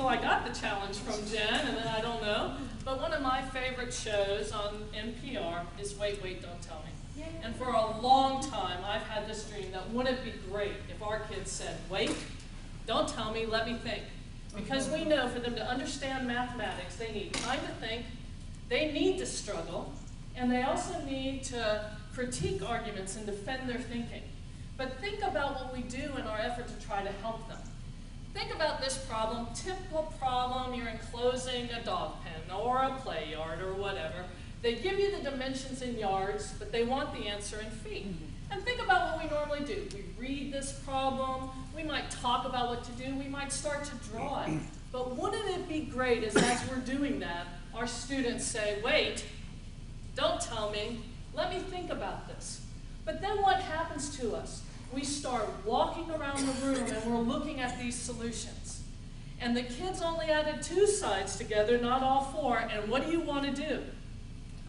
until I got the challenge from Jen, and then I don't know. But one of my favorite shows on NPR is Wait, Wait, Don't Tell Me. Yay. And for a long time, I've had this dream that wouldn't it be great if our kids said, wait, don't tell me, let me think. Because we know for them to understand mathematics, they need time to think, they need to struggle, and they also need to critique arguments and defend their thinking. But think about what we do in our effort to try to help them. Think about this problem, typical problem, you're enclosing a dog pen or a play yard or whatever. They give you the dimensions in yards, but they want the answer in feet. And think about what we normally do. We read this problem, we might talk about what to do, we might start to draw it. But wouldn't it be great as we're doing that, our students say, wait, don't tell me, let me think about this. But then what happens to us? We start walking around the room and we're looking at these solutions. And the kids only added 2 sides together, not all 4, and what do you want to do?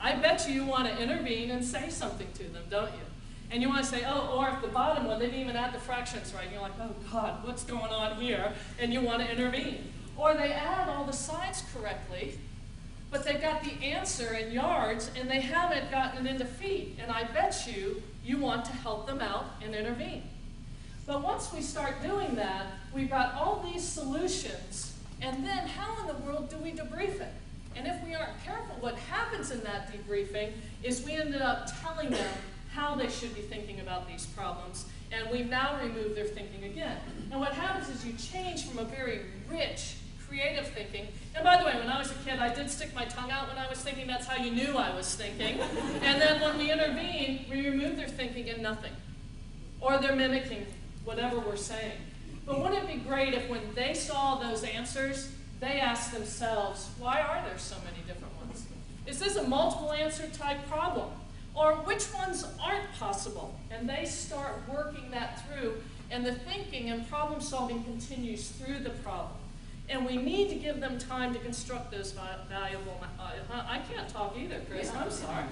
I bet you want to intervene and say something to them, don't you? And you want to say, oh, or if the bottom one, they didn't even add the fractions right. You're like, oh God, what's going on here? And you want to intervene. Or they add all the sides correctly, but they've got the answer in yards and they haven't gotten it into feet. And I bet you want to help them out and intervene. But once we start doing that, we've got all these solutions, and then how in the world do we debrief it? And if we aren't careful, what happens in that debriefing is we ended up telling them how they should be thinking about these problems, and we've now removed their thinking again. And what happens is you change from a very rich, creative thinking. And by the way, when I was a kid, I did stick my tongue out when I was thinking. That's how you knew I was thinking. And then when we intervene, we remove their thinking and nothing. Or they're mimicking whatever we're saying. But wouldn't it be great if when they saw those answers, they asked themselves, why are there so many different ones? Is this a multiple answer type problem? Or which ones aren't possible? And they start working that through, and the thinking and problem solving continues through the problem. And we need to give them time to construct those valuable, I can't talk either, Chris, I'm sorry.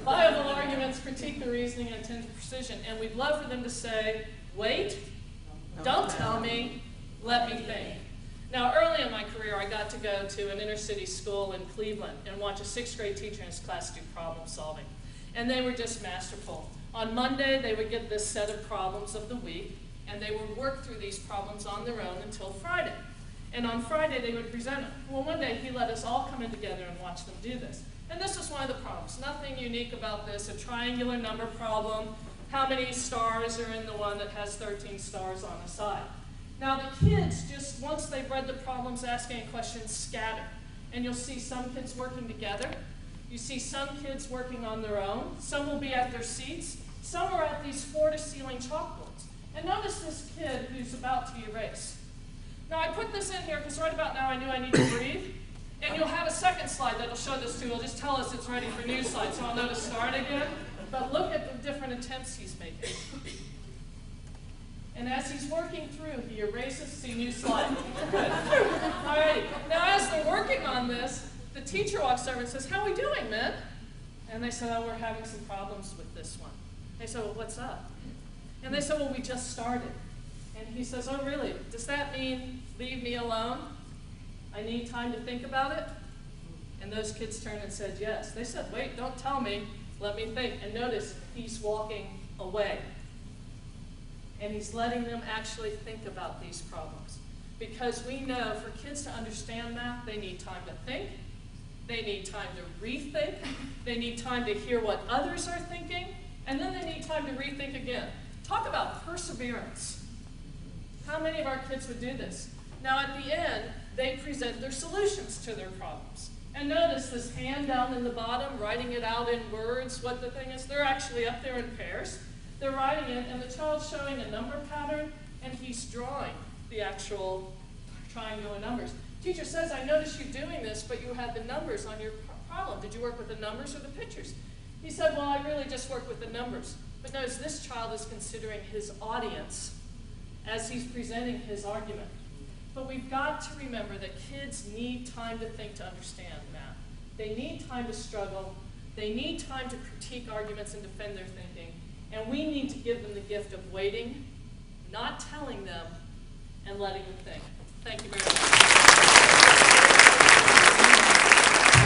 Viable arguments, critique the reasoning, and attend to precision. And we'd love for them to say, wait, don't tell me, let me think. Now, early in my career, I got to go to an inner city school in Cleveland and watch a 6th grade teacher in his class do problem solving. And they were just masterful. On Monday, they would get this set of problems of the week, and they would work through these problems on their own until Friday. And on Friday, they would present them. Well, one day, he let us all come in together and watch them do this. And this was one of the problems. Nothing unique about this, a triangular number problem. How many stars are in the one that has 13 stars on the side? Now, the kids, just once they've read the problems, asking questions, scatter. And you'll see some kids working together. You see some kids working on their own. Some will be at their seats. Some are at these floor-to-ceiling chalkboards. And notice this kid who's about to erase. Now, I put this in here because right about now I knew I need to breathe. And you'll have a second slide that'll show this too. It'll just tell us it's ready for new slides, so I'll know to start again. But look at the different attempts he's making. And as he's working through, he erases, see, new slide. Good. All right. Now, as they're working on this, the teacher walks over and says, how are we doing, men? And they said, oh, we're having some problems with this one. They said, well, what's up? And they said, well, we just started. And he says, oh, really? Does that mean leave me alone? I need time to think about it? And those kids turned and said, yes. They said, wait, don't tell me. Let me think. And notice, he's walking away. And he's letting them actually think about these problems. Because we know for kids to understand math, they need time to think. They need time to rethink. They need time to hear what others are thinking. And then they need time to rethink again. Talk about perseverance. How many of our kids would do this? Now at the end, they present their solutions to their problems. And notice this hand down in the bottom, writing it out in words. What the thing is, they're actually up there in pairs. They're writing it, and the child's showing a number pattern, and he's drawing the actual triangular numbers. Teacher says, I noticed you doing this, but you had the numbers on your problem. Did you work with the numbers or the pictures? He said, well, I really just worked with the numbers. But notice this child is considering his audience as he's presenting his argument. But we've got to remember that kids need time to think to understand math. They need time to struggle. They need time to critique arguments and defend their thinking. And we need to give them the gift of waiting, not telling them, and letting them think. Thank you very much.